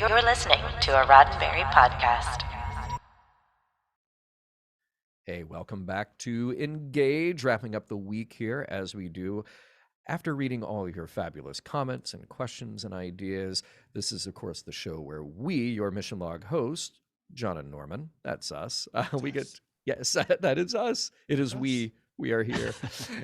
You're listening to a Roddenberry podcast. Hey, welcome back to Engage, wrapping up the week here as we do. After reading all your fabulous comments and questions and ideas, this is, of course, the show where we, your Mission Log host, John and Norman, that's us. We get, yes, that is us. It is we. We are here,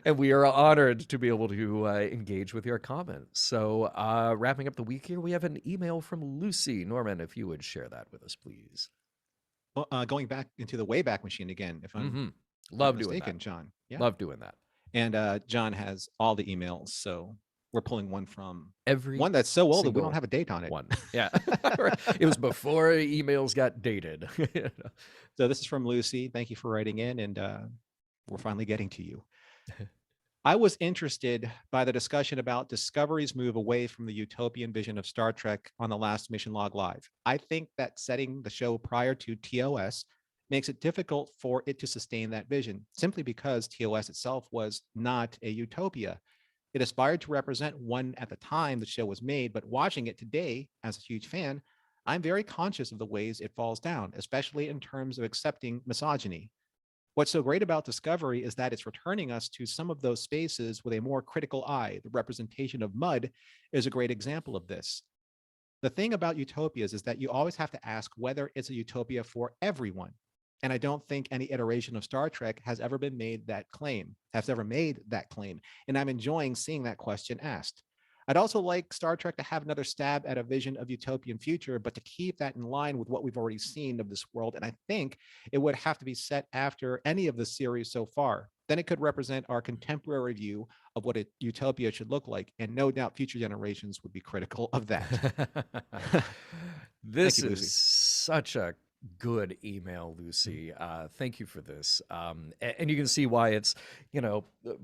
and we are honored to be able to engage with your comments. So, wrapping up the week here, we have an email from Lucy. Norman, if you would share that with us, please. Well, going back into the Wayback Machine again, if I'm Love not doing mistaken, that. John. Yeah. Love doing that. And John has all the emails, so we're pulling one from Every one that's so old that we single don't have a date on it. one. Yeah. It was before emails got dated. So this is from Lucy. Thank you for writing in, and we're finally getting to you. I was interested by the discussion about Discovery's move away from the utopian vision of Star Trek on the last Mission Log Live. I think that setting the show prior to TOS makes it difficult for it to sustain that vision, simply because TOS itself was not a utopia. It aspired to represent one at the time the show was made, but watching it today, as a huge fan, I'm very conscious of the ways it falls down, especially in terms of accepting misogyny. What's so great about Discovery is that it's returning us to some of those spaces with a more critical eye. The representation of mud is a great example of this. The thing about utopias is that you always have to ask whether it's a utopia for everyone. And I don't think any iteration of Star Trek has ever made that claim. And I'm enjoying seeing that question asked. I'd also like Star Trek to have another stab at a vision of utopian future, but to keep that in line with what we've already seen of this world. And I think it would have to be set after any of the series so far. Then it could represent our contemporary view of what a utopia should look like. And no doubt future generations would be critical of that. This Thank you, is Lucy. such a good email, Lucy. Thank you for this. And you can see why it's,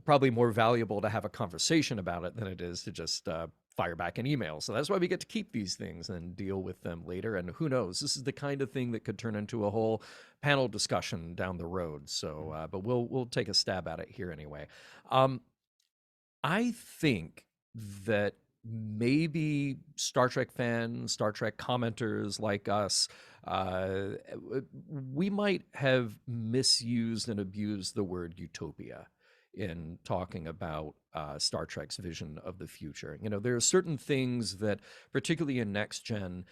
probably more valuable to have a conversation about it than it is to just fire back an email. So that's why we get to keep these things and deal with them later. And who knows, this is the kind of thing that could turn into a whole panel discussion down the road. So, but we'll take a stab at it here anyway. I think that maybe Star Trek fans, Star Trek commenters like us, we might have misused and abused the word utopia in talking about Star Trek's vision of the future. There are certain things that, particularly in Next Gen,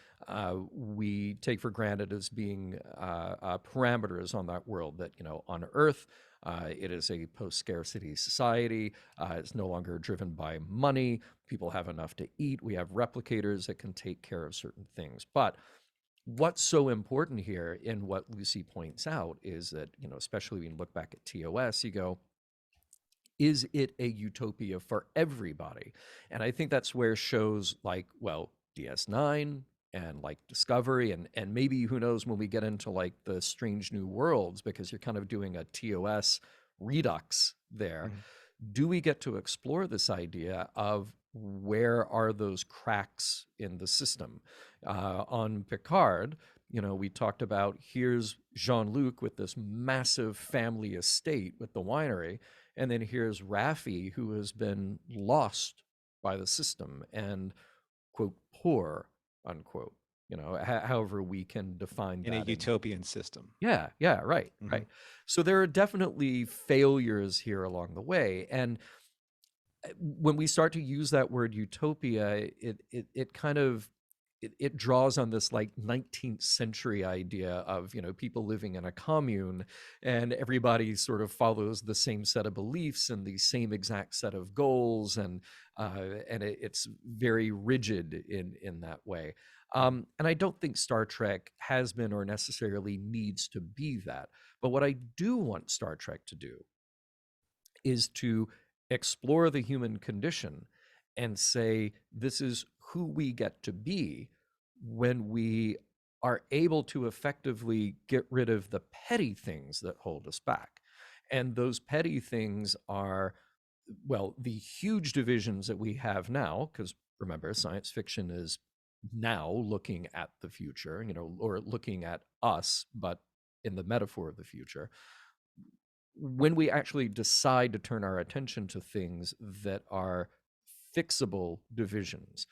we take for granted as being parameters on that world that, on Earth, it is a post-scarcity society. It's no longer driven by money. People have enough to eat. We have replicators that can take care of certain things. But what's so important here in what Lucy points out is that, especially when you look back at TOS, you go, is it a utopia for everybody? And I think that's where shows like, well, DS9 and like Discovery and maybe, who knows, when we get into like the Strange New Worlds, because you're kind of doing a TOS redux there. Do we get to explore this idea of where are those cracks in the system? On Picard, we talked about, here's Jean-Luc with this massive family estate with the winery, and then here's Raffi, who has been lost by the system and, quote, poor, unquote, however we can define that. In a utopian system. Yeah, right. So there are definitely failures here along the way. And when we start to use that word utopia, it kind of, it draws on this like 19th century idea of, people living in a commune and everybody sort of follows the same set of beliefs and the same exact set of goals. And it's very rigid in that way. And I don't think Star Trek has been or necessarily needs to be that. But what I do want Star Trek to do is to explore the human condition and say, this is who we get to be when we are able to effectively get rid of the petty things that hold us back. And those petty things are, well, the huge divisions that we have now, because remember, science fiction is now looking at the future, or looking at us, but in the metaphor of the future. When we actually decide to turn our attention to things that are fixable divisions,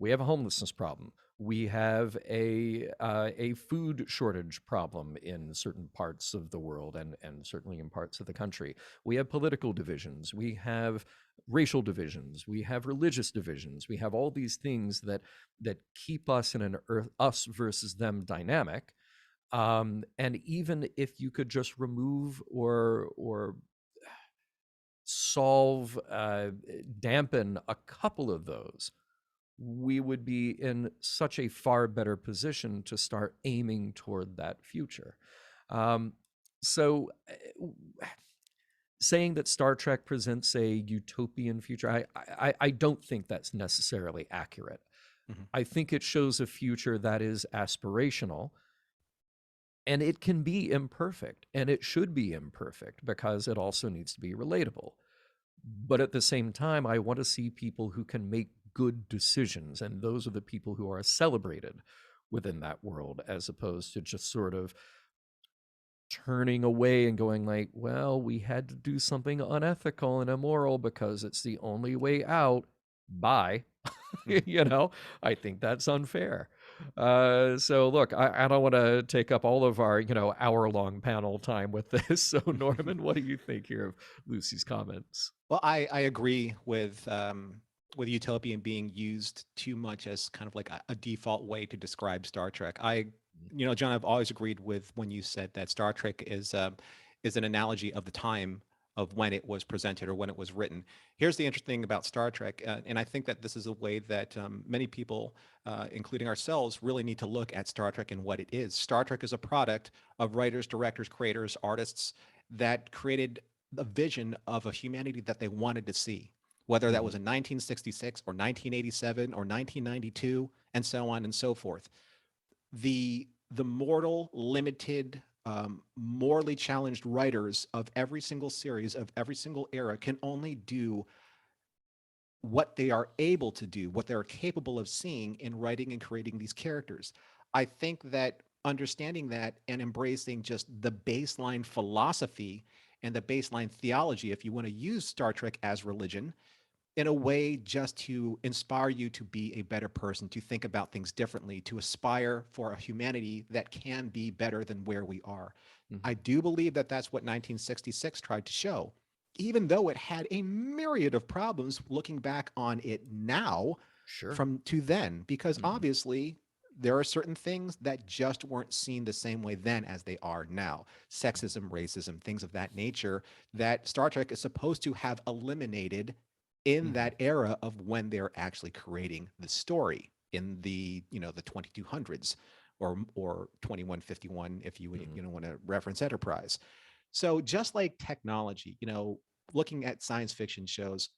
We have a homelessness problem. We have a food shortage problem in certain parts of the world, and certainly in parts of the country. We have political divisions. We have racial divisions. We have religious divisions. We have all these things that keep us in an us versus them dynamic. And even if you could just remove or solve, dampen a couple of those, we would be in such a far better position to start aiming toward that future. Um, so, saying that Star Trek presents a utopian future, I don't think that's necessarily accurate. Mhm. I think it shows a future that is aspirational, and it can be imperfect, and it should be imperfect because it also needs to be relatable. But at the same time, I want to see people who can make good decisions, and those are the people who are celebrated within that world, as opposed to just sort of turning away and going like, well, we had to do something unethical and immoral because it's the only way out. Bye. Mhm. You know, I think that's unfair. So look, I don't want to take up all of our, hour-long panel time with this. So Norman, what do you think here of Lucy's comments? Well, I agree with Utopian being used too much as kind of like a default way to describe Star Trek. John, I've always agreed with when you said that Star Trek is an analogy of the time of when it was presented or when it was written. Here's the interesting thing about Star Trek, and I think that this is a way that many people, including ourselves, really need to look at Star Trek and what it is. Star Trek is a product of writers, directors, creators, artists that created the vision of a humanity that they wanted to see, whether that was in 1966 or 1987 or 1992, and so on and so forth. The mortal, limited, morally challenged writers of every single series of every single era can only do what they are able to do, what they're capable of seeing in writing and creating these characters. I think that understanding that and embracing just the baseline philosophy and the baseline theology, if you want to use Star Trek as religion, in a way just to inspire you to be a better person, to think about things differently, to aspire for a humanity that can be better than where we are. I do believe that that's what 1966 tried to show, even though it had a myriad of problems looking back on it now Sure. from to then, because obviously there are certain things that just weren't seen the same way then as they are now. Sexism, racism, things of that nature that Star Trek is supposed to have eliminated in that era of when they're actually creating the story in the 2200s or 2151 if you want to reference Enterprise. So just like technology, looking at science fiction shows,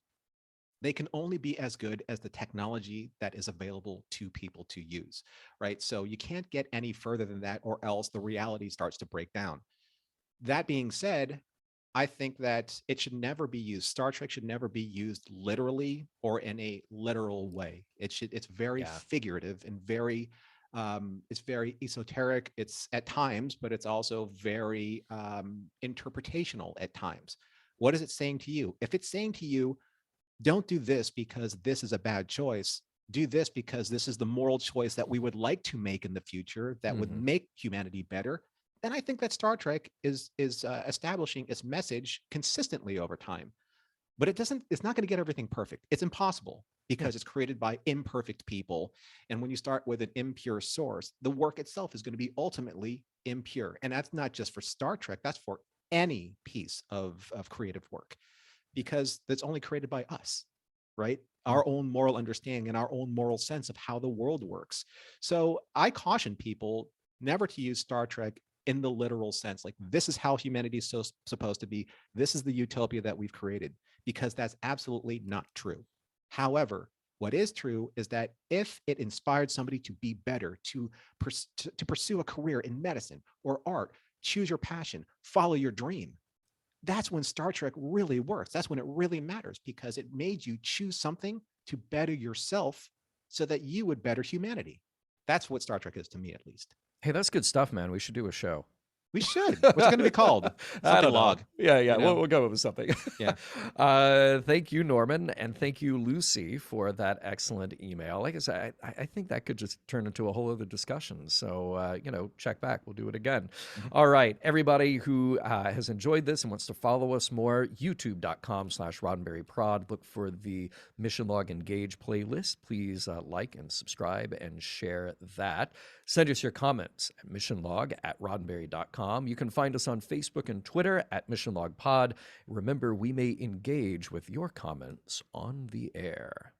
they can only be as good as the technology that is available to people to use, right? So you can't get any further than that, or else the reality starts to break down. That being said, I think that it should never be used. Star Trek should never be used literally or in a literal way. It's very Yeah. figurative and it's very esoteric. It's at times, but it's also very interpretational at times. What is it saying to you? If it's saying to you, don't do this because this is a bad choice, do this because this is the moral choice that we would like to make in the future that would make humanity better, then I think that Star Trek is establishing its message consistently over time. But it's not going to get everything perfect. It's impossible Yeah. because it's created by imperfect people. And when you start with an impure source, the work itself is going to be ultimately impure. And that's not just for Star Trek, that's for any piece of creative work, because that's only created by us, right? Our own moral understanding and our own moral sense of how the world works. So I caution people never to use Star Trek in the literal sense, like this is how humanity is so supposed to be. This is the utopia that we've created, because that's absolutely not true. However, what is true is that if it inspired somebody to be better, to pursue a career in medicine or art, choose your passion, follow your dream, that's when Star Trek really works. That's when it really matters, because it made you choose something to better yourself so that you would better humanity. That's what Star Trek is to me, at least. Hey, that's good stuff, man. We should do a show. We should. What's it going to be called? I Something don't know. log. Yeah, yeah. You know? We'll go with something. Yeah. Thank you, Norman, and thank you, Lucy, for that excellent email. Like I said, I think that could just turn into a whole other discussion. So, check back. We'll do it again. Mhm. All right. Everybody who has enjoyed this and wants to follow us more, youtube.com/RoddenberryProd. Look for the Mission Log Engage playlist. Please like and subscribe and share that. Send us your comments at missionlog@roddenberry.com. You can find us on Facebook and Twitter at MissionLogPod. Remember, we may engage with your comments on the air.